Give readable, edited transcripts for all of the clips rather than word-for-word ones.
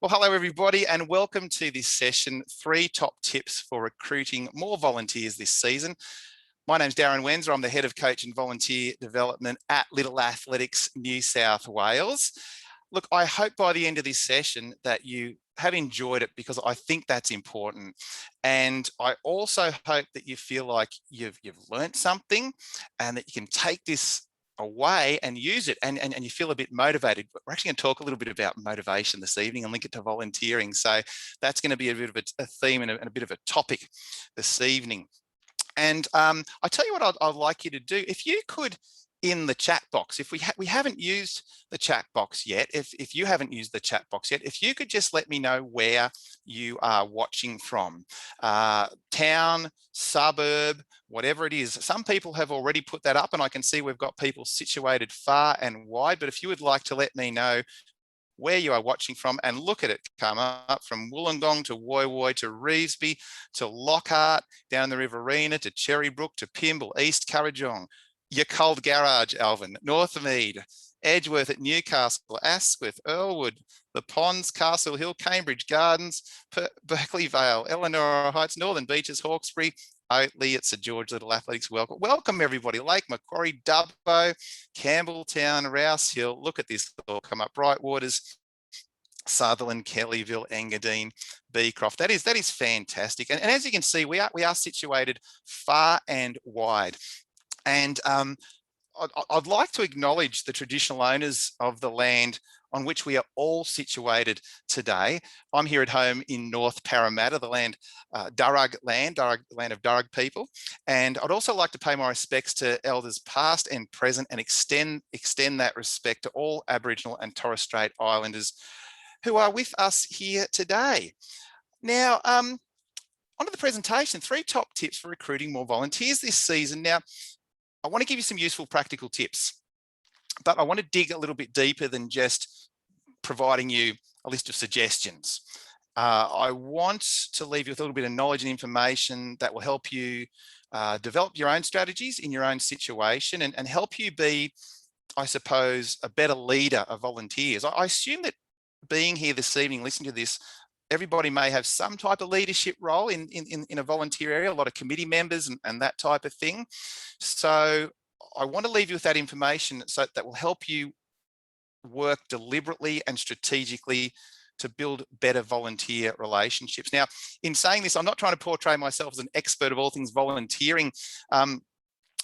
Well, hello everybody and welcome to this session, 3 top tips for recruiting more volunteers this season. My name's Darren Wensor. I'm the Head of Coach and Volunteer Development at Little Athletics, New South Wales. Look, I hope by the end of this session that you have enjoyed it because I think that's important. And I also hope that you feel like you've learned something and that you can take this away and use it and you feel a bit motivated. We're actually going to talk a little bit about motivation this evening and link it to volunteering. So that's going to be a bit of a theme and a bit of a topic this evening. And I tell you what I'd like you to do. If you could, in the chat box, if we haven't used the chat box yet, if you haven't used the chat box yet, if you could just let me know where you are watching from, town, suburb, whatever it is. Some people have already put that up and I can see we've got people situated far and wide, but if you would like to let me know where you are watching from and look at it come up from Wollongong to Woy Woy to Revesby to Lockhart, down the Riverina to Cherrybrook to Pymble, East Currajong, your Cold Garage, Alvin, Northmead, Edgeworth at Newcastle, Asquith, Earlwood, The Ponds, Castle Hill, Cambridge Gardens, Berkeley Vale, Elanora Heights, Northern Beaches, Hawkesbury, Oatley at St George Little Athletics. Welcome everybody. Lake Macquarie, Dubbo, Campbelltown, Rouse Hill. Look at this all come up. Brightwaters, Sutherland, Kellyville, Engadine, Beecroft. That is fantastic. And as you can see, we are situated far and wide. And I'd like to acknowledge the traditional owners of the land on which we are all situated today. I'm here at home in North Parramatta, the land, Darug land of Darug people. And I'd also like to pay my respects to elders past and present and extend that respect to all Aboriginal and Torres Strait Islanders who are with us here today. Now, onto the presentation, 3 top tips for recruiting more volunteers this season. Now, I want to give you some useful practical tips, but I want to dig a little bit deeper than just providing you a list of suggestions. I want to leave you with a little bit of knowledge and information that will help you develop your own strategies in your own situation and help you be, I suppose, a better leader of volunteers. I assume that being here this evening, listening to this, everybody may have some type of leadership role in a volunteer area, a lot of committee members and that type of thing. So I want to leave you with that information so that will help you work deliberately and strategically to build better volunteer relationships. Now, in saying this, I'm not trying to portray myself as an expert of all things volunteering.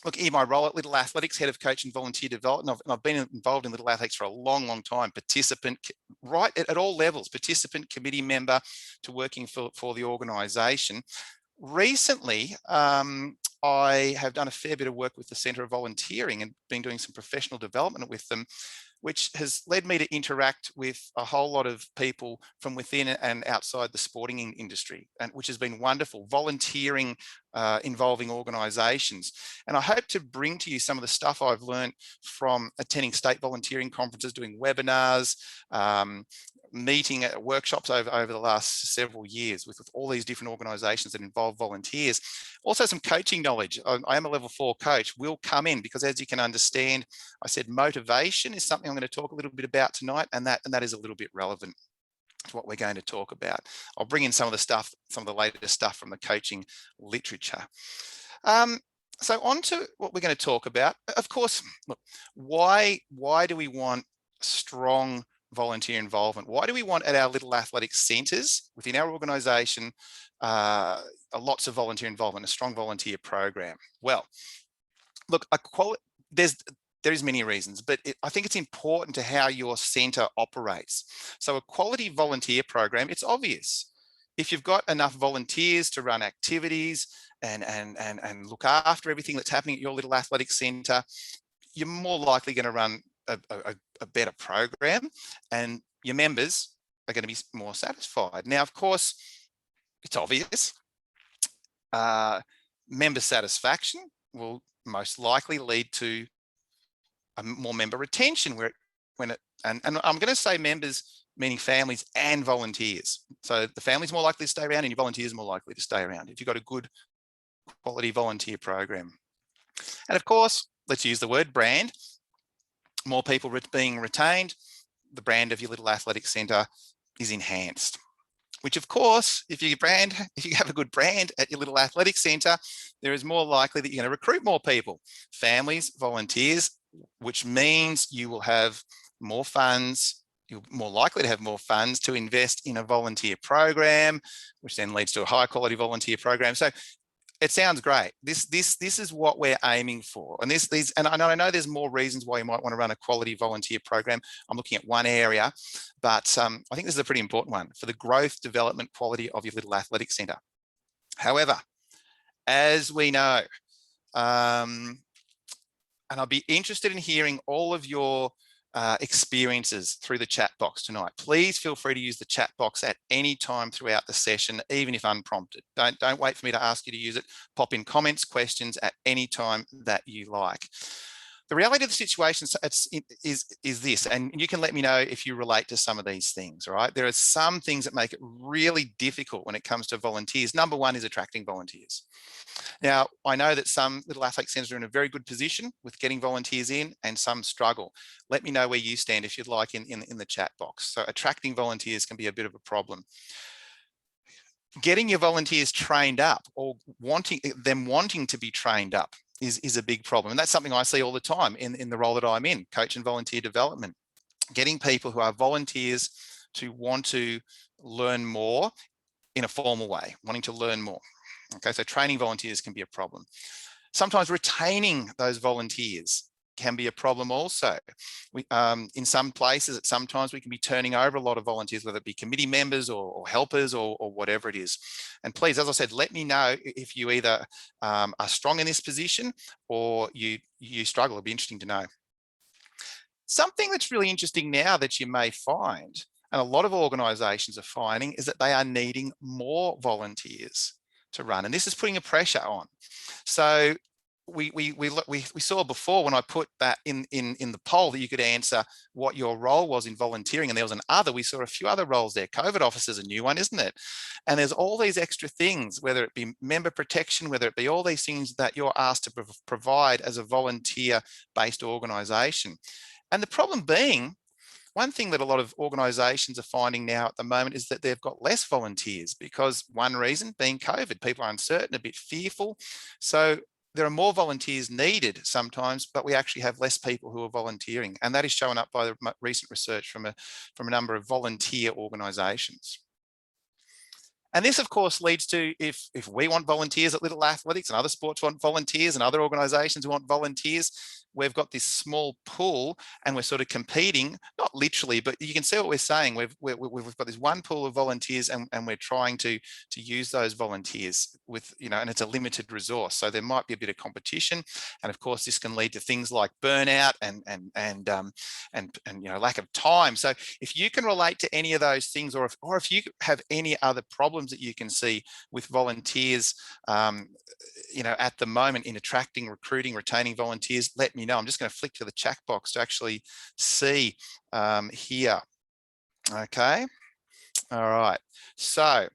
Look, in my role at Little Athletics, Head of Coach and Volunteer Development, I've been involved in Little Athletics for a long, long time, participant, right at all levels, participant, committee member to working for the organisation. Recently, I have done a fair bit of work with the Centre of Volunteering and been doing some professional development with them, which has led me to interact with a whole lot of people from within and outside the sporting industry, and which has been wonderful, volunteering involving organisations. And I hope to bring to you some of the stuff I've learned from attending state volunteering conferences, doing webinars, meeting at workshops over the last several years with all these different organisations that involve volunteers. Also some coaching knowledge. I am a level 4 coach, will come in because, as you can understand, I said motivation is something I'm going to talk a little bit about tonight, and that is a little bit relevant to what we're going to talk about. I'll bring in some of the latest stuff from the coaching literature. So on to what we're going to talk about. Of course, look, why do we want strong volunteer involvement? Why do we want at our Little Athletics centres within our organisation lots of volunteer involvement, a strong volunteer program? Well, look, there is many reasons, but I think it's important to how your centre operates. So a quality volunteer program, it's obvious. If you've got enough volunteers to run activities and look after everything that's happening at your Little Athletics centre, you're more likely going to run a better program and your members are going to be more satisfied. Now, of course, it's obvious. Member satisfaction will most likely lead to more member retention and I'm going to say members, meaning families and volunteers. So the family's more likely to stay around and your volunteers are more likely to stay around if you've got a good quality volunteer program. And of course, let's use the word brand. More people being retained, the brand of your Little Athletics centre is enhanced. Which of course, if you have a good brand at your little athletic centre, there is more likely that you're going to recruit more people, families, volunteers, which means you will have more funds. You're more likely to have more funds to invest in a volunteer program, which then leads to a high quality volunteer program. So it sounds great. This is what we're aiming for. And and I know there's more reasons why you might want to run a quality volunteer program. I'm looking at one area, but I think this is a pretty important one for the growth, development, quality of your little athletic centre. However, as we know, and I'll be interested in hearing all of your experiences through the chat box tonight. Please feel free to use the chat box at any time throughout the session, even if unprompted. Don't wait for me to ask you to use it. Pop in comments, questions at any time that you like. The reality of the situation is this, and you can let me know if you relate to some of these things, all right? There are some things that make it really difficult when it comes to volunteers. Number one is attracting volunteers. Now, I know that some little athletic centres are in a very good position with getting volunteers in, and some struggle. Let me know where you stand if you'd like in the chat box. So attracting volunteers can be a bit of a problem. Getting your volunteers trained up, or wanting to be trained up is a big problem. And that's something I see all the time in the role that I'm in, coach and volunteer development. Getting people who are volunteers to want to learn more in a formal way, wanting to learn more. Okay, so training volunteers can be a problem. Sometimes retaining those volunteers can be a problem also. In some places, at some times, we can be turning over a lot of volunteers, whether it be committee members or helpers or whatever it is. And please, as I said, let me know if you either are strong in this position or you struggle. It'd be interesting to know. Something that's really interesting now that you may find, and a lot of organisations are finding, is that they are needing more volunteers to run, and this is putting a pressure on. So we saw before, when I put that in the poll, that you could answer what your role was in volunteering, and there was an other. We saw a few other roles there. COVID officer's a new one, isn't it? And there's all these extra things, whether it be member protection, whether it be all these things that you're asked to provide as a volunteer-based organisation. And the problem being, one thing that a lot of organisations are finding now at the moment is that they've got less volunteers, because one reason being COVID. People are uncertain, a bit fearful. So there are more volunteers needed sometimes, but we actually have less people who are volunteering. And that is shown up by the recent research from a number of volunteer organisations. And this, of course, leads to, if we want volunteers at Little Athletics, and other sports want volunteers, and other organisations want volunteers, we've got this small pool, and we're sort of competing, not literally, but you can see what we're saying. We've got this one pool of volunteers, and we're trying to use those volunteers with, and it's a limited resource. So there might be a bit of competition, and of course, this can lead to things like burnout and lack of time. So if you can relate to any of those things, or if you have any other problems that you can see with volunteers, at the moment in attracting, recruiting, retaining volunteers, let me know. I'm just going to flick to the chat box to actually see here. Okay. All right. So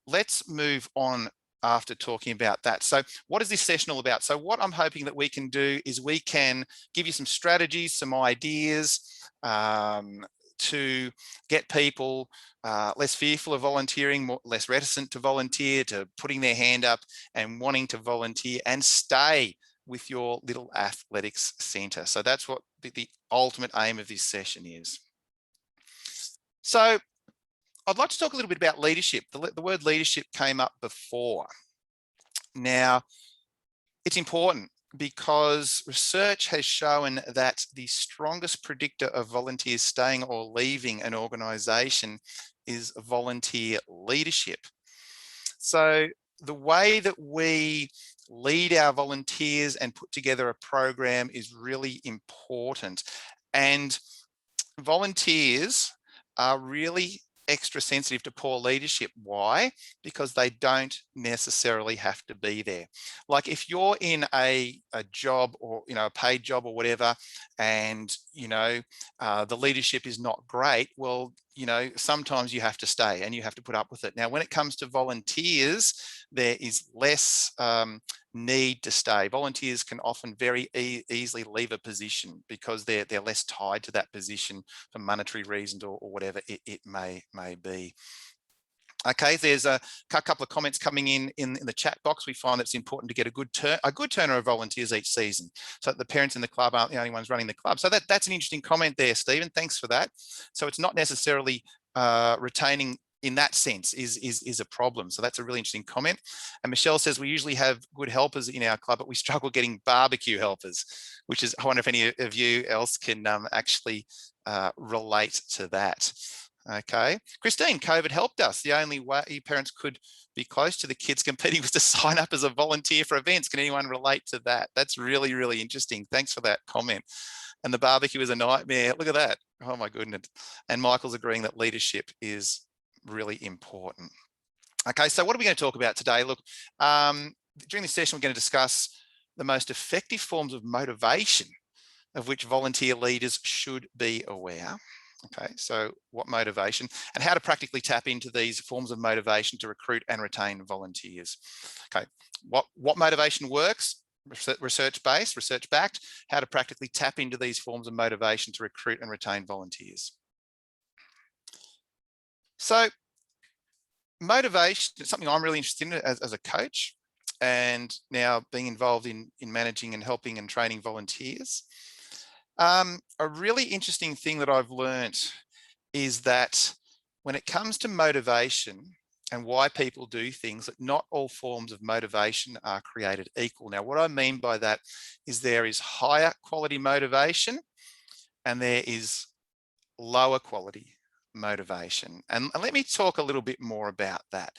let's move on after talking about that. So what is this session all about? So what I'm hoping that we can do is we can give you some strategies, some ideas, to get people less fearful of volunteering, less reticent to volunteer, to putting their hand up and wanting to volunteer and stay with your little athletics centre. So that's what the ultimate aim of this session is. So I'd like to talk a little bit about leadership. The word leadership came up before. Now, it's important, because research has shown that the strongest predictor of volunteers staying or leaving an organisation is volunteer leadership. So the way that we lead our volunteers and put together a program is really important. And volunteers are really extra sensitive to poor leadership. Why? Because they don't necessarily have to be there. Like if you're in a job, or a paid job or whatever, and the leadership is not great, well, sometimes you have to stay and you have to put up with it. Now, when it comes to volunteers, there is less need to stay. Volunteers can often very easily leave a position because they're less tied to that position for monetary reasons or whatever it may be. Okay, there's a couple of comments coming in the chat box. We find that it's important to get a good turnover of volunteers each season, so that the parents in the club aren't the only ones running the club. So that's an interesting comment there, Stephen. Thanks for that. So it's not necessarily retaining in that sense is a problem. So that's a really interesting comment. And Michelle says we usually have good helpers in our club, but we struggle getting barbecue helpers, which is, I wonder if any of you else can actually relate to that. Okay, Christine, COVID helped us. The only way parents could be close to the kids competing was to sign up as a volunteer for events. Can anyone relate to that? That's really, really interesting. Thanks for that comment. And the barbecue is a nightmare. Look at that. Oh my goodness. And Michael's agreeing that leadership is really important. Okay, so what are we going to talk about today? Look, during this session, we're going to discuss the most effective forms of motivation of which volunteer leaders should be aware. Okay, so what motivation and how to practically tap into these forms of motivation to recruit and retain volunteers. Okay, what motivation works? Research-based, research-backed, how to practically tap into these forms of motivation to recruit and retain volunteers. So motivation is something I'm really interested in as a coach, and now being involved in managing and helping and training volunteers. A really interesting thing that I've learned is that when it comes to motivation and why people do things, that not all forms of motivation are created equal. Now, what I mean by that is there is higher quality motivation and there is lower quality motivation. And let me talk a little bit more about that.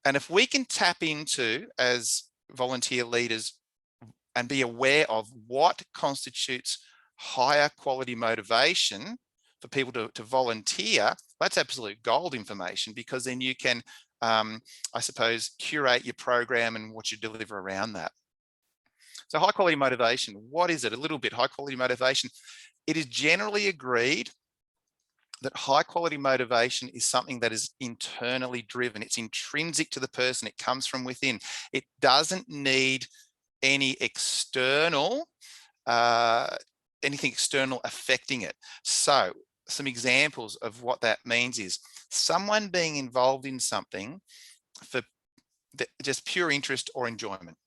And if we can tap into, as volunteer leaders, and be aware of what constitutes higher quality motivation for people to volunteer, that's absolute gold information, because then you can, I suppose, curate your program and what you deliver around that. So high quality motivation, what is it? A little bit high quality motivation. It is generally agreed that high quality motivation is something that is internally driven. It's intrinsic to the person. It comes from within. It doesn't need any external anything external affecting it. So some examples of what that means is someone being involved in something for just pure interest or enjoyment.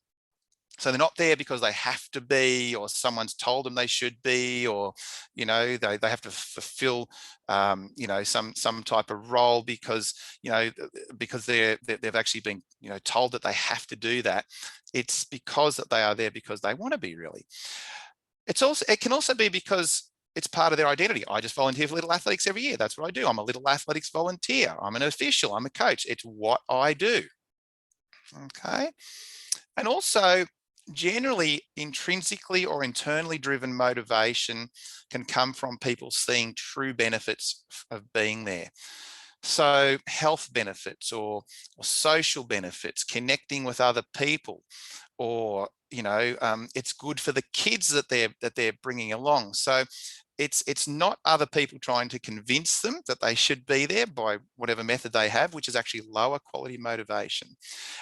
So they're not there because they have to be, or someone's told them they should be, or, you know, they have to fulfill, you know, some type of role because, you know, because they've actually been, you know, told that they have to do that. It's because that they are there because they want to be, really. It can also be because it's part of their identity. I just volunteer for Little Athletics every year. That's what I do. I'm a Little Athletics volunteer. I'm an official. I'm a coach. It's what I do. Okay. And also, generally, intrinsically or internally driven motivation can come from people seeing true benefits of being there. So health benefits or social benefits, connecting with other people, or, you know, it's good for the kids that they're bringing along. So it's not other people trying to convince them that they should be there by whatever method they have, which is actually lower quality motivation.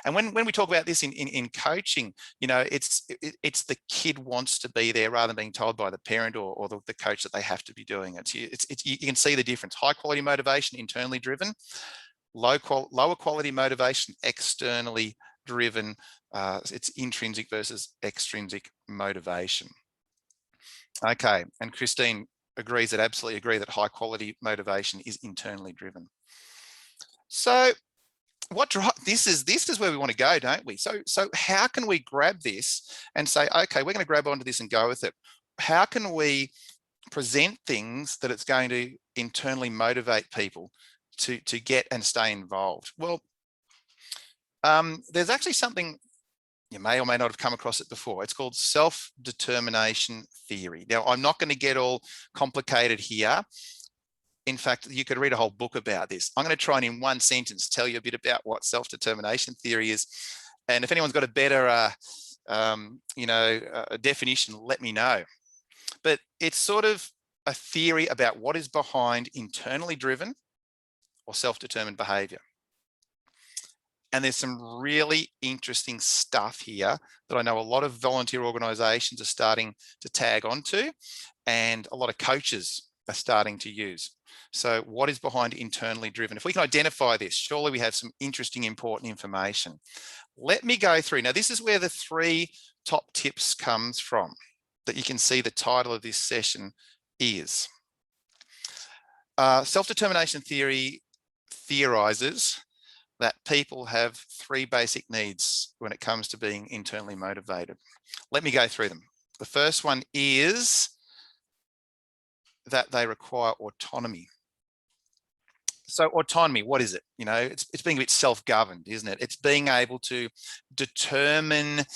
And when we talk about this in coaching, you know, it's the kid wants to be there rather than being told by the parent or the coach that they have to be doing it. You can see the difference. High quality motivation, internally driven. Lower quality motivation, externally driven. It's intrinsic versus extrinsic motivation. Okay, and Christine agrees that absolutely agree that high quality motivation is internally driven. So this is where we want to go, don't we? So how can we grab this and say, okay, we're going to grab onto this and go with it? How can we present things that it's going to internally motivate people to get and stay involved? Well, there's actually something you may or may not have come across it before. It's called self-determination theory. Now, I'm not going to get all complicated here. In fact, you could read a whole book about this. I'm going to try and in one sentence tell you a bit about what self-determination theory is. And if anyone's got a better, definition, let me know. But it's sort of a theory about what is behind internally driven or self-determined behavior. And there's some really interesting stuff here that I know a lot of volunteer organisations are starting to tag onto, and a lot of coaches are starting to use. So what is behind internally driven? If we can identify this, surely we have some interesting, important information. Let me go through. Now, this is where the 3 top tips comes from, that you can see the title of this session is. Self-determination theory theorizes that people have 3 basic needs when it comes to being internally motivated. Let me go through them. The first one is that they require autonomy. So autonomy, what is it? You know, it's being a bit self-governed, isn't it? It's being able to determine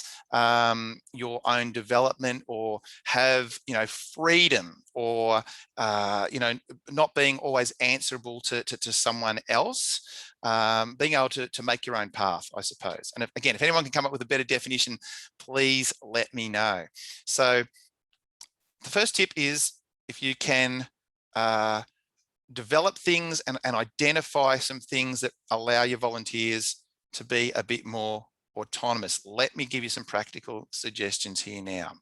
your own development, or have, you know, freedom, or you know, not being always answerable to someone else. Being able to make your own path, I suppose. And again, if anyone can come up with a better definition, please let me know. So the first tip is, if you can develop things and identify some things that allow your volunteers to be a bit more autonomous. Let me give you some practical suggestions here now.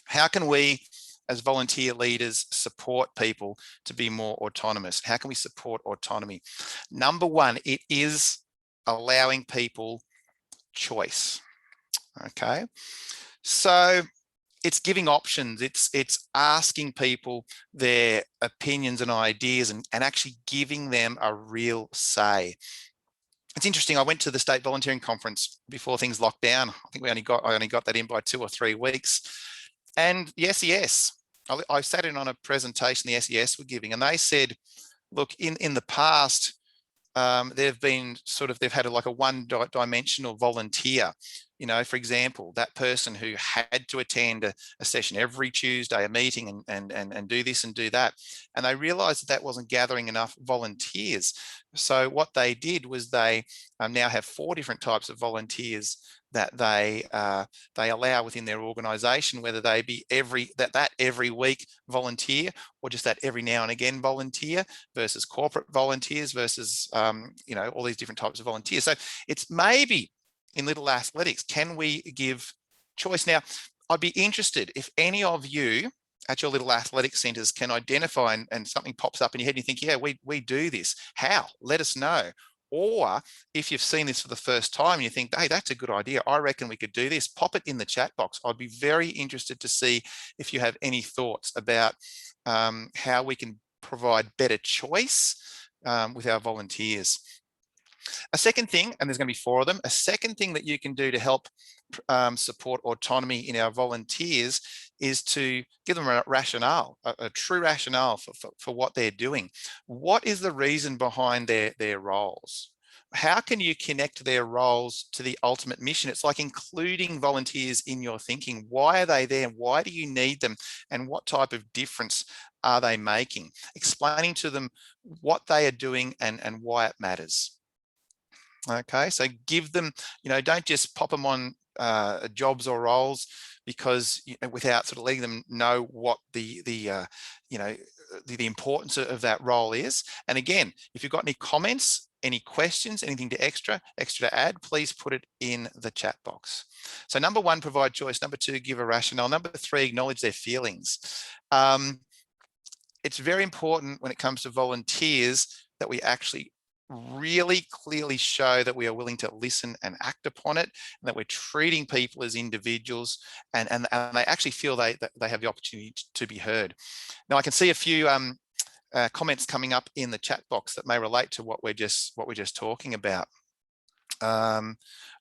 How can we, as volunteer leaders, support people to be more autonomous? How can we support autonomy? Number one, it is allowing people choice. Okay, so it's giving options. It's asking people their opinions and ideas, and actually giving them a real say. It's interesting. I went to the state volunteering conference before things locked down. I think I only got that in by 2 or 3 weeks. And the SES, I sat in on a presentation the SES were giving, and they said, look, in the past, they've had like a one-dimensional volunteer. You know, for example, that person who had to attend a session every Tuesday, a meeting, and do this and do that. And they realized that wasn't gathering enough volunteers. So what they did was they now have 4 different types of volunteers that they allow within their organization, whether they be every week volunteer, or just that every now and again volunteer, versus corporate volunteers, versus you know, all these different types of volunteers. So it's maybe in Little Athletics, can we give choice? Now, I'd be interested if any of you at your Little Athletic centres can identify, and something pops up in your head and you think, yeah, we do this. How? Let us know. Or if you've seen this for the first time and you think, hey, that's a good idea, I reckon we could do this, pop it in the chat box. I'd be very interested to see if you have any thoughts about how we can provide better choice with our volunteers. A second thing, and there's going to be 4 of them, a second thing that you can do to help support autonomy in our volunteers is to give them a rationale, a true rationale for what they're doing. What is the reason behind their roles? How can you connect their roles to the ultimate mission? It's like including volunteers in your thinking. Why are they there? Why do you need them? And what type of difference are they making? Explaining to them what they are doing and why it matters. Okay, so give them, you know, don't just pop them on jobs or roles because, you know, without sort of letting them know what the importance of that role is. And again, if you've got any comments, any questions, anything extra to add, please put it in the chat box. So number 1, provide choice. Number 2, give a rationale. Number 3, acknowledge their feelings. It's very important when it comes to volunteers that we actually really clearly show that we are willing to listen and act upon it, and that we're treating people as individuals, and they actually feel they have the opportunity to be heard. Now, I can see a few comments coming up in the chat box that may relate to what we're just talking about.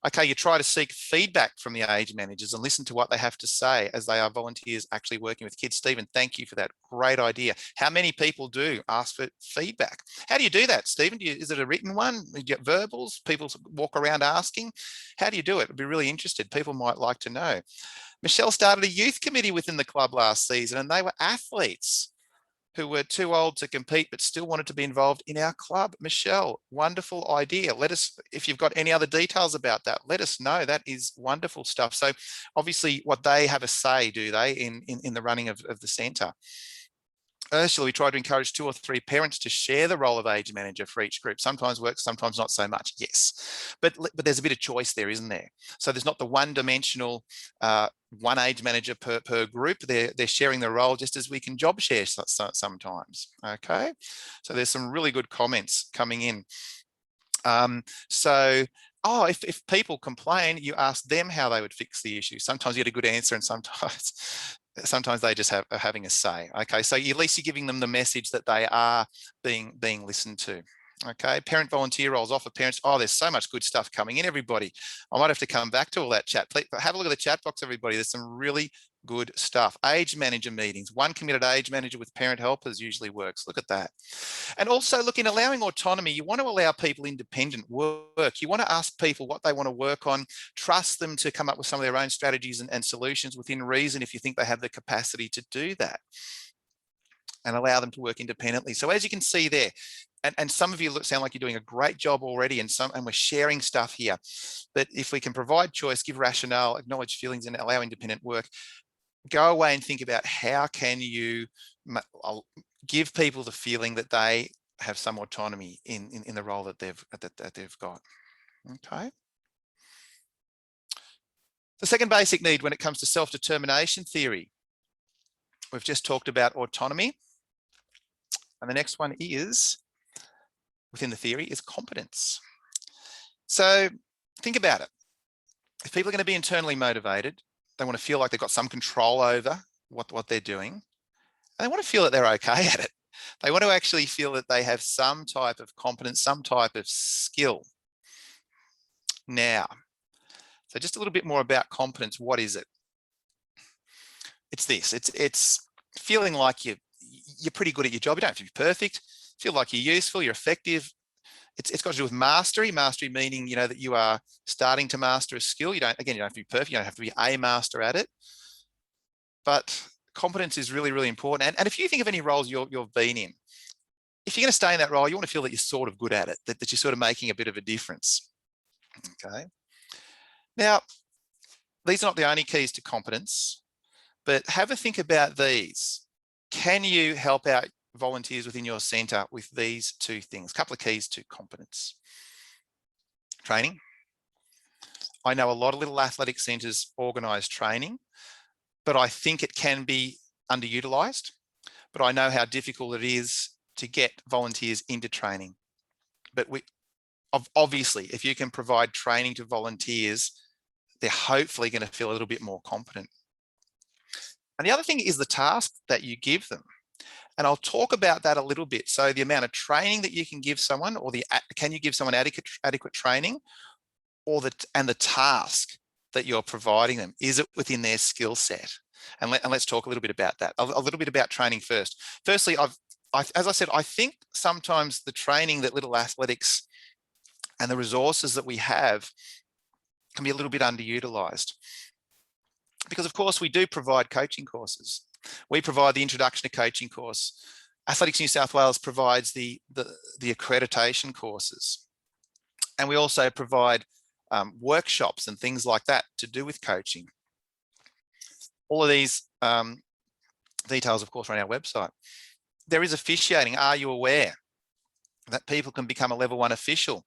Okay, you try to seek feedback from the age managers and listen to what they have to say, as they are volunteers actually working with kids. Stephen, thank you for that great idea. How many people do ask for feedback? How do you do that, Stephen? Is it a written one? You get verbals? People walk around asking? How do you do it? I'd be really interested. People might like to know. Michelle started a youth committee within the club last season, and they were athletes who were too old to compete but still wanted to be involved in our club. Michelle, wonderful idea. Let us, if you've got any other details about that, let us know. That is wonderful stuff. So obviously what they have a say, do they, in the running of the centre. Ursula, we try to encourage 2 or 3 parents to share the role of age manager for each group. Sometimes works, sometimes not so much. Yes, but there's a bit of choice there, isn't there? So there's not the one-dimensional one age manager per group. They're sharing the role just as we can job share sometimes. Okay, so there's some really good comments coming in. If people complain, you ask them how they would fix the issue. Sometimes you get a good answer, and sometimes they just are having a say. Okay, so at least you're giving them the message that they are being listened to. Okay, parent volunteer roles offer parents. Oh, there's so much good stuff coming in, everybody. I might have to come back to all that chat. Please have a look at the chat box, everybody. There's some really good stuff. Age manager meetings. One committed age manager with parent helpers usually works. Look at that. And also, look, in allowing autonomy, you want to allow people independent work. You want to ask people what they want to work on, trust them to come up with some of their own strategies and solutions within reason if you think they have the capacity to do that, and allow them to work independently. So as you can see there, and some of you sound like you're doing a great job already, and we're sharing stuff here. But if we can provide choice, give rationale, acknowledge feelings, and allow independent work, go away and think about how can you give people the feeling that they have some autonomy in the role that they've got. Okay. The second basic need when it comes to self-determination theory, we've just talked about autonomy, and the next one is within the theory is competence. So think about it. If people are going to be internally motivated, they want to feel like they've got some control over what they're doing, and they want to feel that they're okay at it. They want to actually feel that they have some type of competence, some type of skill. Now, so just a little bit more about competence. What is it? It's this. It's feeling like you're pretty good at your job. You don't have to be perfect. Feel like you're useful, you're effective. It's got to do with mastery. Mastery meaning, that you are starting to master a skill. You don't have to be perfect. You don't have to be a master at it. But competence is really, really important. And if you think of any roles you've been in, if you're going to stay in that role, you want to feel that you're sort of good at it, that you're sort of making a bit of a difference. Okay. Now, these are not the only keys to competence, but have a think about these. Can you help out volunteers within your centre with these 2 things? A couple of keys to competence. Training. I know a lot of little athletic centres organise training, but I think it can be underutilised. But I know how difficult it is to get volunteers into training. But obviously, if you can provide training to volunteers, they're hopefully going to feel a little bit more competent. And the other thing is the task that you give them. And I'll talk about that a little bit. So the amount of training that you can give someone, or can you give someone adequate training, and the task that you're providing them, is it within their skill set? And let's talk a little bit about that. A little bit about training first. Firstly, as I said, I think sometimes the training that Little Athletics and the resources that we have can be a little bit underutilised. Because of course we do provide coaching courses. We provide the introduction to coaching course. Athletics New South Wales provides the accreditation courses. And we also provide workshops and things like that to do with coaching. All of these details, of course, are on our website. There is officiating. Are you aware that people can become a level 1 official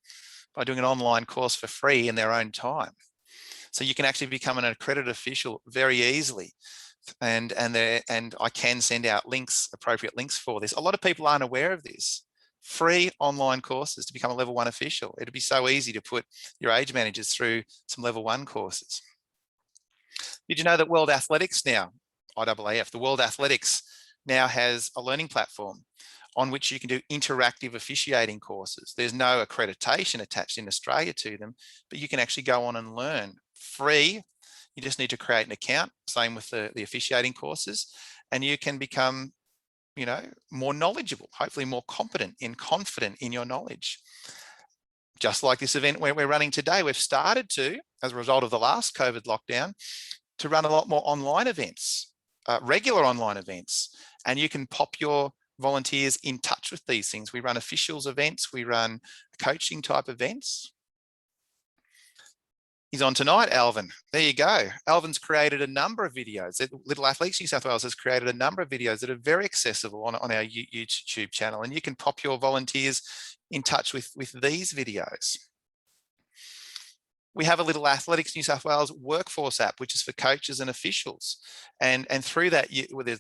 by doing an online course for free in their own time? So you can actually become an accredited official very easily. And I can send out appropriate links for this. A lot of people aren't aware of this. Free online courses to become a level 1 official. It'd be so easy to put your age managers through some level 1 courses. Did you know that World Athletics now, IAAF, the World Athletics now has a learning platform on which you can do interactive officiating courses. There's no accreditation attached in Australia to them, but you can actually go on and learn free. You just need to create an account, same with the officiating courses, and you can become, more knowledgeable, hopefully more competent and confident in your knowledge. Just like this event where we're running today, we've started to, as a result of the last COVID lockdown, to run a lot more online events, regular online events, and you can pop your volunteers in touch with these things. We run officials events, we run coaching type events. He's on tonight, Alvin. There you go. Alvin's created a number of videos. Little Athletics New South Wales has created a number of videos that are very accessible on our YouTube channel, and you can pop your volunteers in touch with these videos. We have a Little Athletics New South Wales workforce app, which is for coaches and officials. And through that,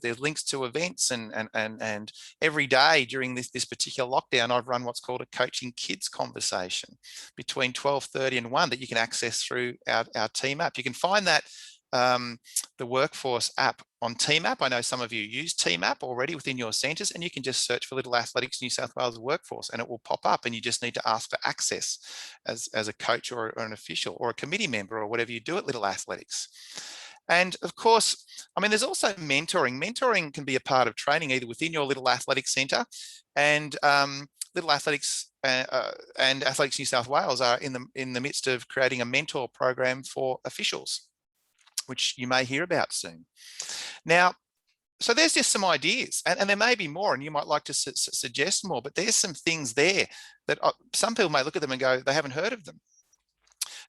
there's links to events, and every day during this particular lockdown, I've run what's called a coaching kids conversation between 12:30 and 1 that you can access through our team app. You can find that the workforce app on Team App. I know some of you use Team App already within your centres, and you can just search for Little Athletics New South Wales workforce and it will pop up, and you just need to ask for access as a coach or an official or a committee member or whatever you do at Little Athletics. And of course, I mean, there's also mentoring. Mentoring can be a part of training either within your Little Athletics Centre, and Little Athletics and Athletics New South Wales are in the midst of creating a mentor program for officials, which you may hear about soon. Now, so there's just some ideas, and there may be more, and you might like to suggest more, but there's some things there that some people may look at them and go, they haven't heard of them.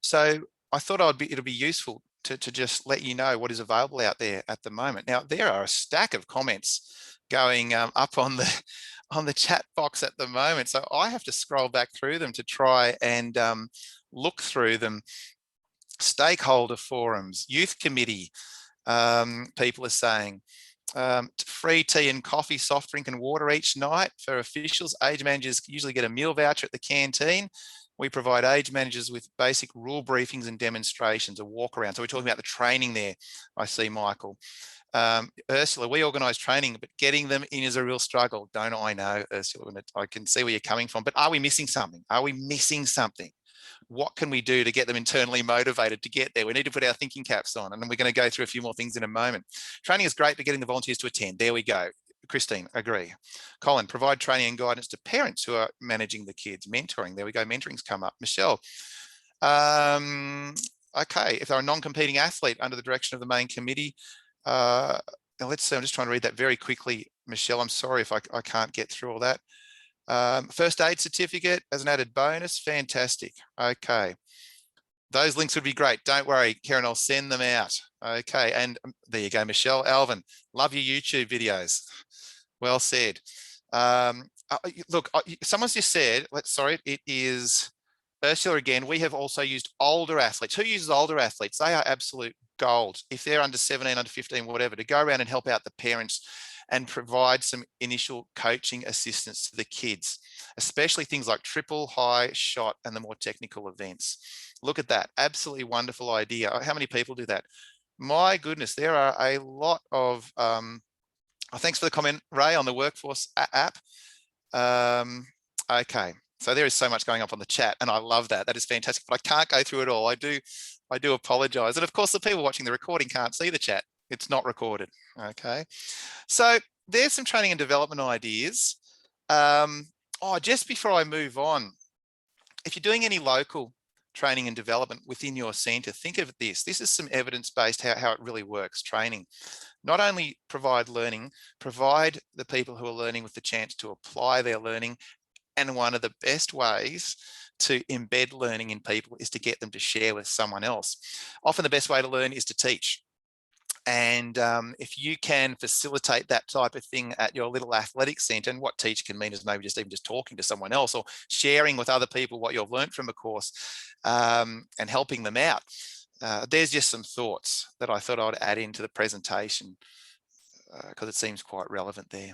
So I thought it'll be useful to just let you know what is available out there at the moment. Now, there are a stack of comments going up on the chat box at the moment, so I have to scroll back through them to try and look through them. Stakeholder forums, youth committee, people are saying free tea and coffee, soft drink and water each night for officials. Age managers usually get a meal voucher at the canteen. We provide age managers with basic rule briefings and demonstrations, a walk around. So we're talking about the training there. I see Michael. Ursula, we organise training, but getting them in is a real struggle. Don't I know, Ursula? I can see where you're coming from, but are we missing something? Are we missing something? What can we do to get them internally motivated to get there? We need to put our thinking caps on, and then we're going to go through a few more things in a moment. Training is great, but getting the volunteers to attend. There we go. Christine, agree. Colin, provide training and guidance to parents who are managing the kids. Mentoring, there we go. Mentoring's come up. Michelle, okay, if they're a non-competing athlete under the direction of the main committee, let's see, I'm just trying to read that very quickly, Michelle. I'm sorry if I can't get through all that. First aid certificate as an added bonus. Fantastic. Okay. Those links would be great. Don't worry, Karen, I'll send them out. Okay. And there you go, Michelle. Alvin, love your YouTube videos. Well said. Look, someone's just said, sorry, it is Ursula again. We have also used older athletes. Who uses older athletes? They are absolute gold. If they're under 17, under 15, whatever, to go around and help out the parents and provide some initial coaching assistance to the kids, especially things like triple, high, shot, and the more technical events. Look at that. Absolutely wonderful idea. How many people do that? My goodness, there are a lot of, thanks for the comment, Ray, on the workforce app. Okay, so there is so much going up on the chat, and I love that. That is fantastic, but I can't go through it all. I do apologize. And of course, the people watching the recording can't see the chat. It's not recorded. Okay, so there's some training and development ideas. Just before I move on, if you're doing any local training and development within your centre, think of this. This is some evidence-based how it really works. Training, not only provide learning, provide the people who are learning with the chance to apply their learning. And one of the best ways to embed learning in people is to get them to share with someone else. Often the best way to learn is to teach. And if you can facilitate that type of thing at your Little Athletics Centre, and what teach can mean is maybe just even talking to someone else or sharing with other people what you've learned from a course and helping them out. There's just some thoughts that I thought I'd add into the presentation because it seems quite relevant there.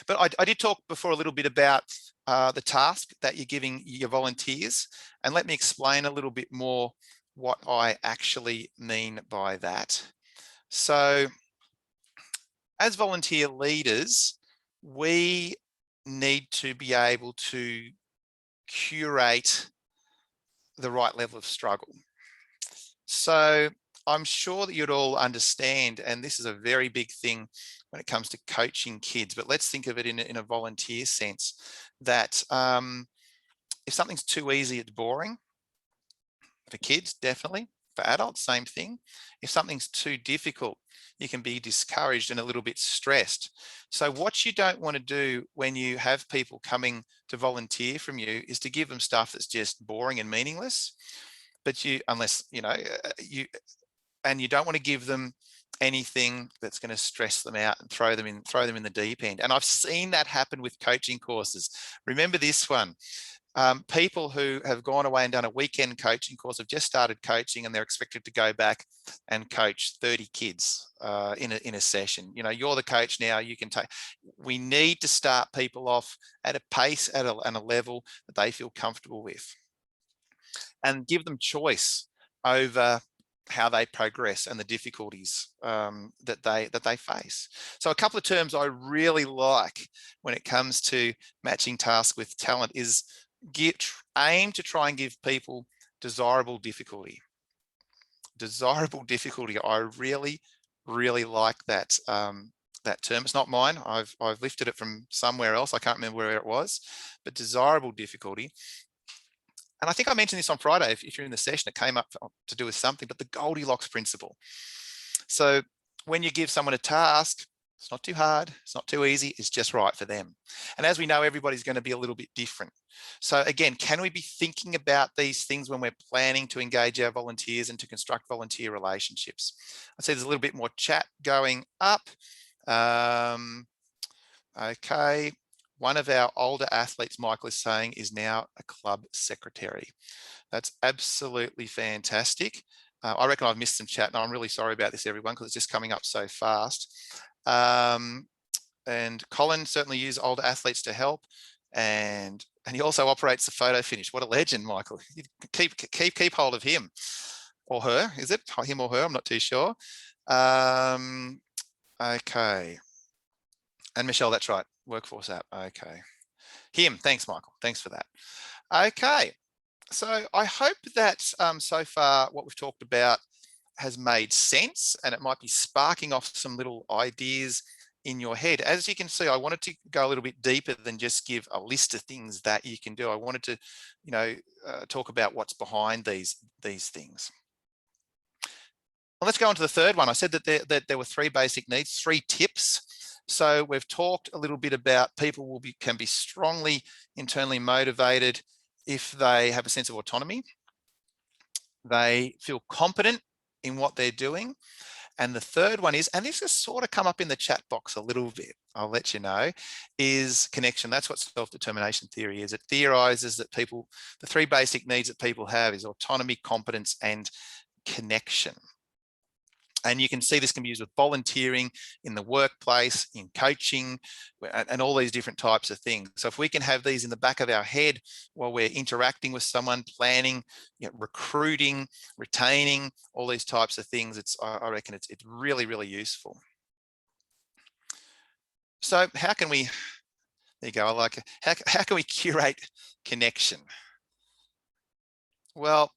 But I did talk before a little bit about the task that you're giving your volunteers, and let me explain a little bit more what I actually mean by that. So as volunteer leaders, we need to be able to curate the right level of struggle. So I'm sure that you'd all understand, and this is a very big thing when it comes to coaching kids, but let's think of it in a volunteer sense, that if something's too easy, it's boring. For kids, definitely. For adults, same thing. If something's too difficult, you can be discouraged and a little bit stressed. So what you don't want to do when you have people coming to volunteer from you is to give them stuff that's just boring and meaningless. but unless, you know, you don't want to give them anything that's going to stress them out and throw them in the deep end. And I've seen that happen with coaching courses. Remember this one. People who have gone away and done a weekend coaching course have just started coaching, and they're expected to go back and coach 30 kids in a session. You know, you're the coach now, you can take. We need to start people off at a pace and a level that they feel comfortable with, and give them choice over how they progress and the difficulties that they face. So a couple of terms I really like when it comes to matching tasks with talent is aim to try and give people desirable difficulty. Desirable difficulty. I really like that that term. It's not mine. I've lifted it from somewhere else. I can't remember where it was, but desirable difficulty. And I think I mentioned this on Friday, if you're in the session, it came up to do with something, but the Goldilocks principle. So when you give someone a task, it's not too hard, it's not too easy, it's just right for them. And as we know, everybody's going to be a little bit different. So again, can we be thinking about these things when we're planning to engage our volunteers and to construct volunteer relationships? I see there's a little bit more chat going up. Okay. One of our older athletes, Michael, is saying, is now a club secretary. That's absolutely fantastic. I reckon I've missed some chat, and I'm really sorry about this, everyone, because it's just coming up so fast. And Colin certainly used older athletes to help, and he also operates the photo finish. What a legend, Michael! You keep hold of him or her. Is it him or her? I'm not too sure. Okay. And Michelle, that's right. Workforce app. Okay. Him. Thanks, Michael. Thanks for that. Okay. So I hope that so far what we've talked about has made sense, and it might be sparking off some little ideas in your head. As you can see, I wanted to go a little bit deeper than just give a list of things that you can do. I wanted to, you know, talk about what's behind these things. Well, let's go on to the third one. I said that there were 3 basic needs, 3 tips. So we've talked a little bit about people can be strongly internally motivated if they have a sense of autonomy. They feel competent in what they're doing. And the third one is, and this has sort of come up in the chat box a little bit, I'll let you know, is connection. That's what self-determination theory is. It theorizes that the 3 basic needs that people have is autonomy, competence, and connection. And you can see this can be used with volunteering, in the workplace, in coaching, and all these different types of things. So if we can have these in the back of our head while we're interacting with someone, planning, you know, recruiting, retaining, all these types of things, I reckon it's really, really useful. So how can we, there you go, I like it. How can we curate connection? Well,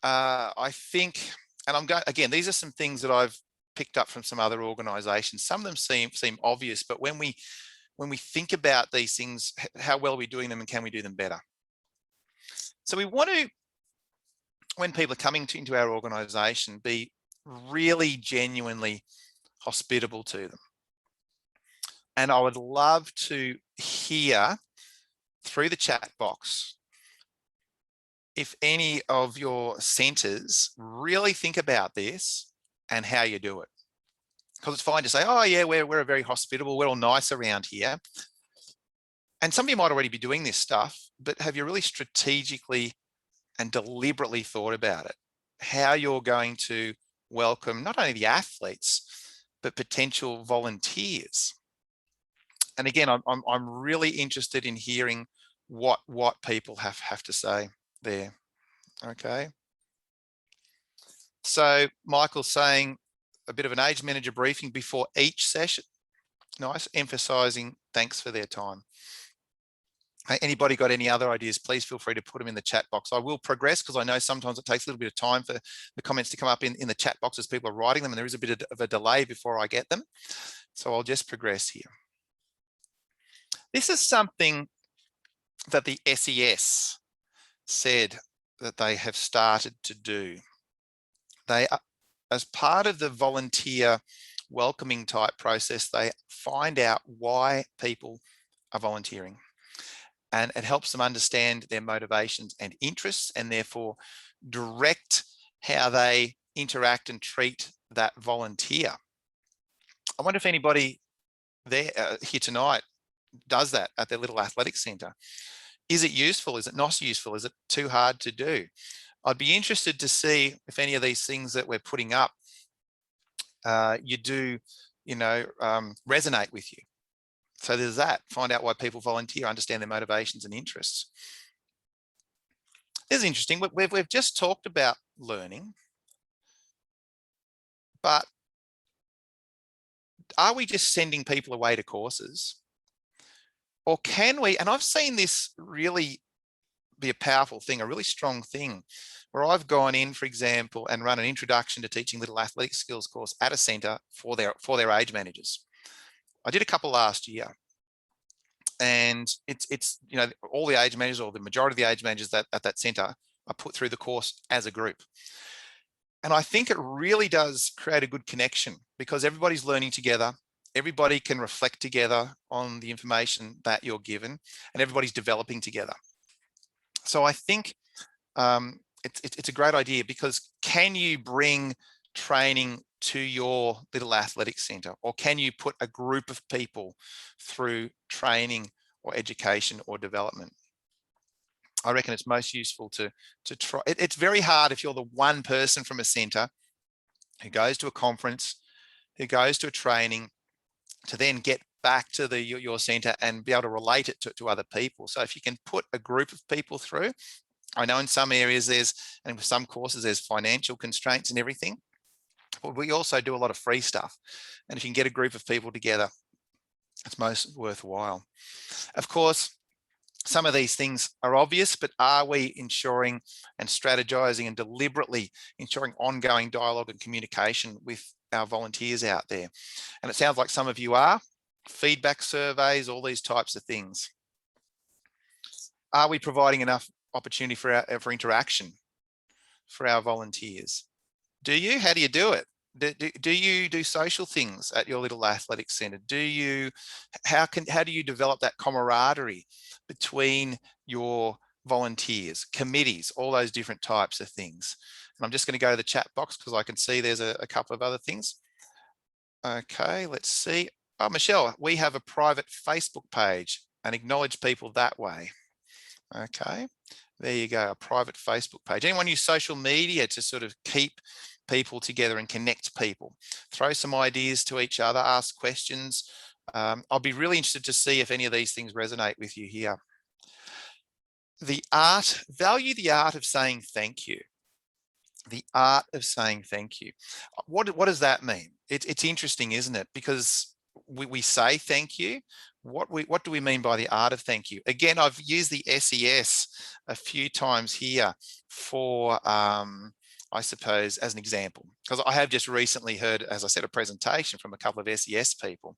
I think, and I'm going, again, these are some things that I've picked up from some other organizations. Some of them seem obvious, but when we think about these things, how well are we doing them, and can we do them better? So we want to, when people are coming into our organization, be really genuinely hospitable to them. And I would love to hear through the chat box if any of your centers really think about this and how you do it. Because it's fine to say, oh yeah, we're very hospitable, we're all nice around here. And some of you might already be doing this stuff, but have you really strategically and deliberately thought about it? How you're going to welcome not only the athletes, but potential volunteers. And again, I'm really interested in hearing what people have to say there. Okay. So Michael's saying a bit of an age manager briefing before each session. Nice, emphasizing thanks for their time. Anybody got any other ideas? Please feel free to put them in the chat box. I will progress, because I know sometimes it takes a little bit of time for the comments to come up in the chat box as people are writing them, and there is a bit of a delay before I get them. So I'll just progress here. This is something that the SES said that they have started to do. They, as part of the volunteer welcoming type process, they find out why people are volunteering. and it helps them understand their motivations and interests, and therefore direct how they interact and treat that volunteer. I wonder if anybody there here tonight does that at their little athletic centre. Is it useful? Is it not useful? Is it too hard to do? I'd be interested to see if any of these things that we're putting up, resonate with you. So there's that. Find out why people volunteer, understand their motivations and interests. This is interesting. We've just talked about learning, but are we just sending people away to courses? Or can we, and I've seen this really be a powerful thing, a really strong thing, where I've gone in, for example, and run an introduction to teaching little athletic skills course at a centre for their age managers. I did a couple last year, and it's all the age managers, or the majority of the age managers at that centre are put through the course as a group. And I think it really does create a good connection, because everybody's learning together. Everybody can reflect together on the information that you're given, and everybody's developing together. So I think it's a great idea, because can you bring training to your little athletic centre, or can you put a group of people through training or education or development? I reckon it's most useful to try. It's very hard if you're the one person from a centre who goes to a conference, who goes to a training, to then get back to your centre and be able to relate it to other people. So if you can put a group of people through, I know in some areas and with some courses, there's financial constraints and everything, but we also do a lot of free stuff. And if you can get a group of people together, it's most worthwhile. Of course, some of these things are obvious, but are we ensuring and strategizing and deliberately ensuring ongoing dialogue and communication with our volunteers out there? And it sounds like some of you are. Feedback surveys, all these types of things. Are we providing enough opportunity for interaction for our volunteers? Do you? How do you do it? Do you do social things at your little athletic centre? How do you develop that camaraderie between your volunteers, committees, all those different types of things? And I'm just going to go to the chat box, because I can see there's a couple of other things. Okay, let's see. Oh, Michelle, we have a private Facebook page and acknowledge people that way. Okay, there you go, a private Facebook page. Anyone use social media to sort of keep people together and connect people? Throw some ideas to each other, ask questions. I'll be really interested to see if any of these things resonate with you here. Value the art of saying thank you. The art of saying thank you. What does that mean? It's interesting, isn't it? Because we say thank you. What do we mean by the art of thank you? Again, I've used the SES a few times here for, I suppose, as an example, because I have just recently heard, as I said, a presentation from a couple of SES people,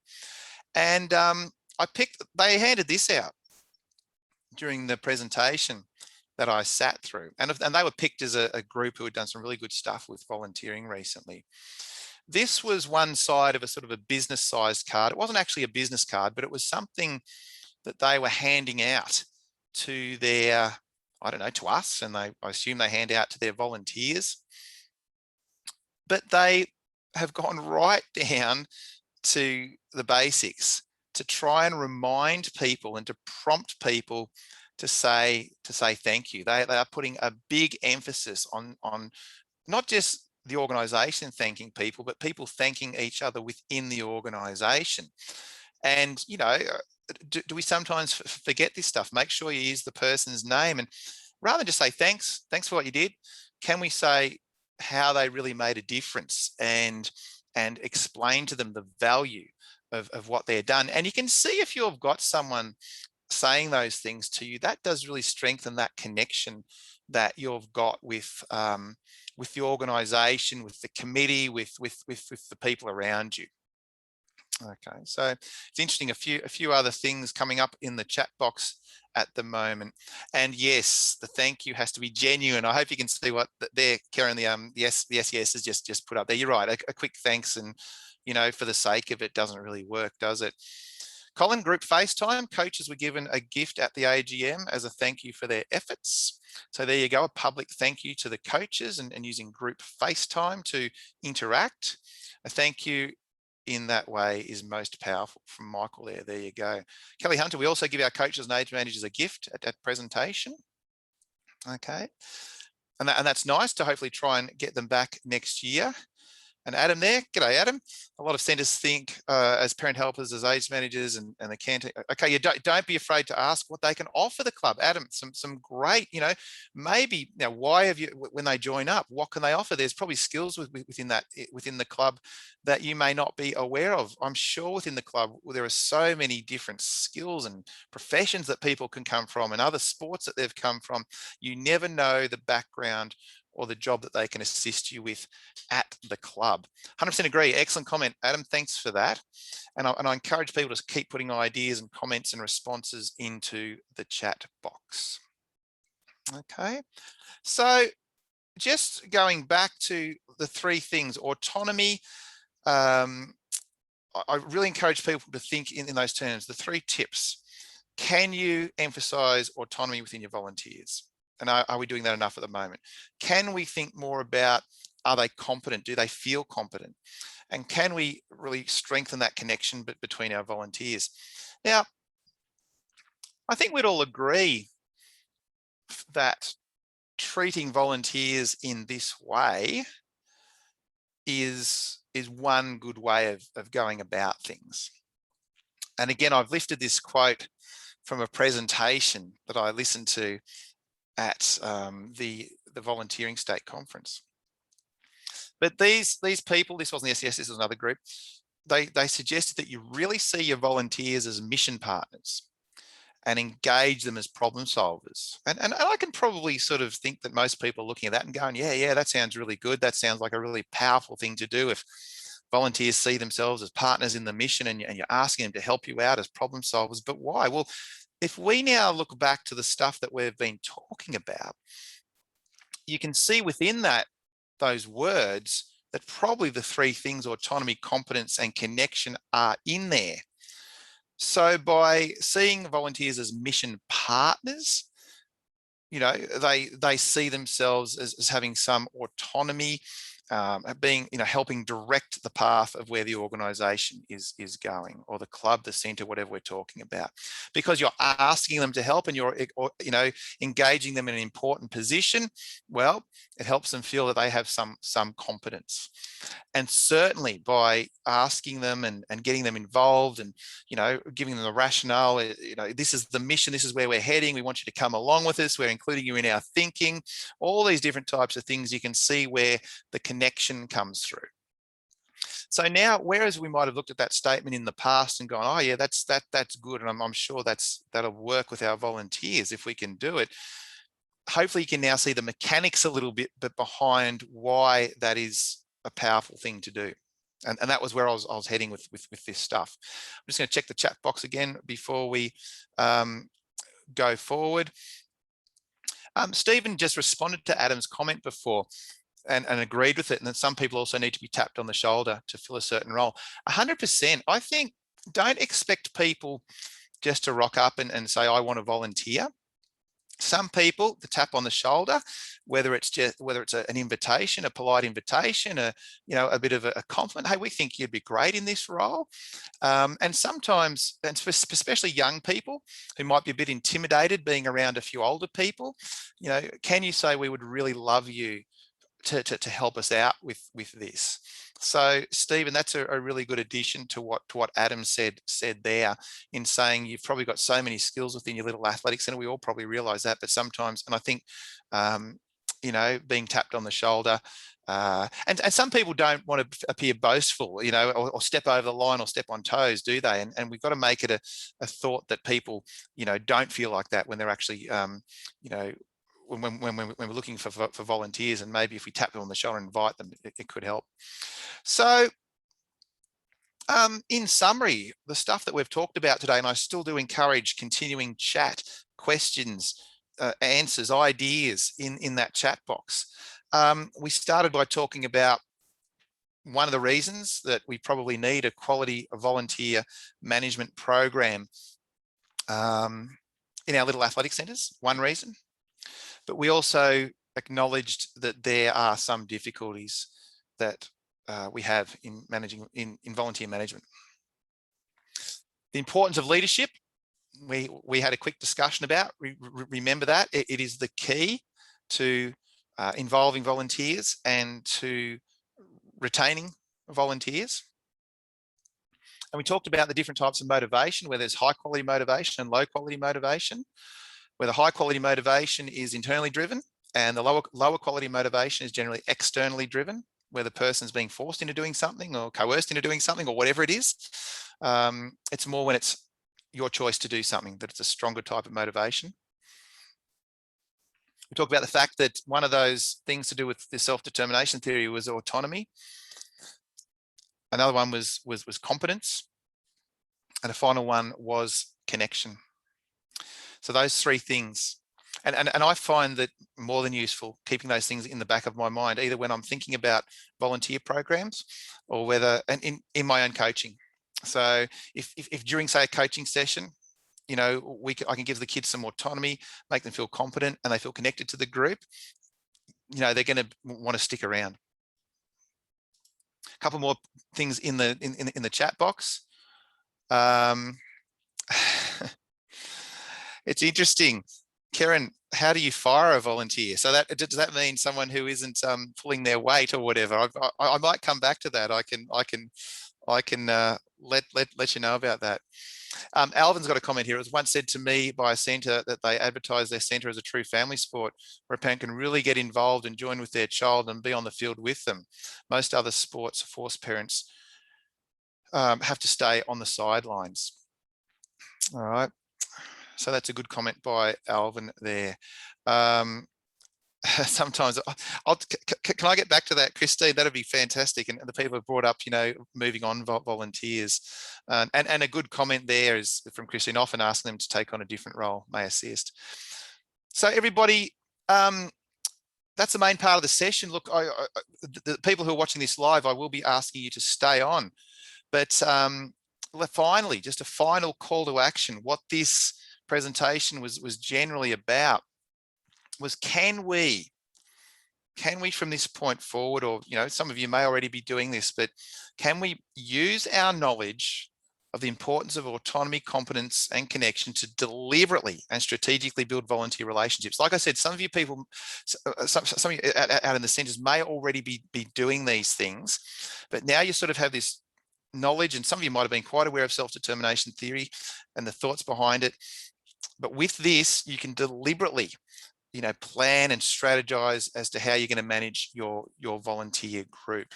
and they handed this out during the presentation that I sat through, and they were picked as a group who had done some really good stuff with volunteering recently. This was one side of a sort of a business-sized card. It wasn't actually a business card, but it was something that they were handing out to their, I don't know, to us, and I assume they hand out to their volunteers. But they have gone right down to the basics to try and remind people and to prompt people to say thank you. They are putting a big emphasis on not just the organization thanking people, but people thanking each other within the organization. And, do we sometimes forget this stuff? Make sure you use the person's name, and rather than just say thanks for what you did, can we say how they really made a difference and explain to them the value of what they're done. And you can see if you've got someone saying those things to you, that does really strengthen that connection that you've got with the organization, with the committee, with the people around you. Okay, so it's interesting, a few other things coming up in the chat box at the moment. And yes, the thank you has to be genuine. I hope you can see what there, Karen, the SES has just put up there. You're right, a quick thanks and, for the sake of it doesn't really work, does it? Colin, group FaceTime. Coaches were given a gift at the AGM as a thank you for their efforts. So there you go, a public thank you to the coaches and using group FaceTime to interact. A thank you in that way is most powerful, from Michael there. There you go. Kelly Hunter, we also give our coaches and age managers a gift at that presentation. Okay. And that's nice to hopefully try and get them back next year. And Adam there, g'day Adam. A lot of centres think as parent helpers, as age managers and the canteen, okay, you don't be afraid to ask what they can offer the club. Adam, some great, you know, maybe now why have you, when they join up, what can they offer? There's probably skills within the club that you may not be aware of. I'm sure within the club there are so many different skills and professions that people can come from and other sports that they've come from. You never know the background or the job that they can assist you with at the club. 100% agree. Excellent comment, Adam. Thanks for that. And I encourage people to keep putting ideas and comments and responses into the chat box. Okay. So just going back to the three things, autonomy. I really encourage people to think in those terms. The three tips. Can you emphasize autonomy within your volunteers? And are we doing that enough at the moment? Can we think more about, are they competent? Do they feel competent? And can we really strengthen that connection between our volunteers? Now, I think we'd all agree that treating volunteers in this way is one good way of going about things. And again, I've lifted this quote from a presentation that I listened to at the volunteering state conference. But these people, this wasn't the SES, this was another group, they suggested that you really see your volunteers as mission partners and engage them as problem solvers. And I can probably sort of think that most people are looking at that and going, yeah, that sounds really good. That sounds like a really powerful thing to do if volunteers see themselves as partners in the mission and you're asking them to help you out as problem solvers. But why? Well, if we now look back to the stuff that we've been talking about, you can see within those words that probably the three things, autonomy, competence, and connection, are in there. So by seeing volunteers as mission partners, you know, they see themselves as having some autonomy, being, you know, helping direct the path of where the organization is going, or the club, the center, whatever we're talking about, because you're asking them to help and you're, you know, engaging them in an important position. Well, it helps them feel that they have some competence. And certainly by asking them and getting them involved and, you know, giving them the rationale, you know, this is the mission, this is where we're heading, we want you to come along with us, we're including you in our thinking, all these different types of things, you can see where the connection comes through. So now, whereas we might have looked at that statement in the past and gone, oh yeah, that's good, and I'm sure that'll work with our volunteers if we can do it. Hopefully you can now see the mechanics a little bit, but behind why that is a powerful thing to do. And that was where I was heading with this stuff. I'm just going to check the chat box again before we go forward. Stephen just responded to Adam's comment before and agreed with it. And then some people also need to be tapped on the shoulder to fill a certain role. 100%. I think don't expect people just to rock up and say, I want to volunteer. Some people, the tap on the shoulder, whether it's an invitation, a polite invitation, you know, a bit of a compliment. Hey, we think you'd be great in this role. And sometimes, and especially young people who might be a bit intimidated being around a few older people, you know, can you say we would really love you to help us out with this? So Stephen, that's a really good addition to what Adam said there, in saying you've probably got so many skills within your little athletics center. We all probably realize that, but sometimes, and I think, you know, being tapped on the shoulder, and some people don't want to appear boastful, you know, or step over the line or step on toes, do they? And we've got to make it a thought that people, you know, don't feel like that when they're actually, you know, when we're looking for volunteers, and maybe if we tap them on the shoulder and invite them, it could help. So in summary, the stuff that we've talked about today, and I still do encourage continuing chat, questions, answers, ideas in that chat box. We started by talking about one of the reasons that we probably need a quality volunteer management program in our little athletic centres, one reason. But we also acknowledged that there are some difficulties that we have in managing in volunteer management. The importance of leadership, we had a quick discussion about. Remember that it is the key to involving volunteers and to retaining volunteers. And we talked about the different types of motivation, where there's high quality motivation and low quality motivation, where the high quality motivation is internally driven and the lower quality motivation is generally externally driven, where the person's being forced into doing something or coerced into doing something or whatever it is. It's more when it's your choice to do something that it's a stronger type of motivation. We talked about the fact that one of those things to do with the self-determination theory was autonomy. Another one was competence. And a final one was connection. So those three things. And I find that more than useful, keeping those things in the back of my mind, either when I'm thinking about volunteer programs or whether, and in my own coaching. So if during, say, a coaching session, you know, I can give the kids some autonomy, make them feel competent and they feel connected to the group, you know, they're going to want to stick around. A couple more things in the chat box. It's interesting. Karen, how do you fire a volunteer? So does that mean someone who isn't pulling their weight or whatever? I might come back to that. I can let you know about that. Alvin's got a comment here. It was once said to me by a centre that they advertise their centre as a true family sport where a parent can really get involved and join with their child and be on the field with them. Most other sports force parents have to stay on the sidelines. All right. So that's a good comment by Alvin there. Sometimes can I get back to that, Christine? That'd be fantastic. And the people have brought up, you know, moving on volunteers, and a good comment there is from Christine, often asking them to take on a different role may assist. So everybody, that's the main part of the session. Look, the people who are watching this live, I will be asking you to stay on, but finally, just a final call to action. What this presentation was generally about was, can we from this point forward, or, you know, some of you may already be doing this, but can we use our knowledge of the importance of autonomy, competence and connection to deliberately and strategically build volunteer relationships? Like I said, some of you people, some of you out in the centres may already be doing these things, but now you sort of have this knowledge, and some of you might have been quite aware of self-determination theory and the thoughts behind it. But with this, you can deliberately, you know, plan and strategize as to how you're going to manage your volunteer group.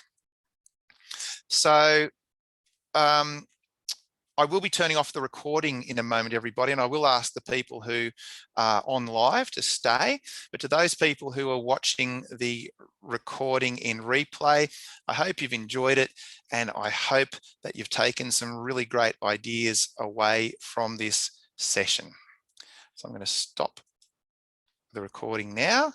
So I will be turning off the recording in a moment, everybody, and I will ask the people who are on live to stay. But to those people who are watching the recording in replay, I hope you've enjoyed it, and I hope that you've taken some really great ideas away from this session. So I'm going to stop the recording now.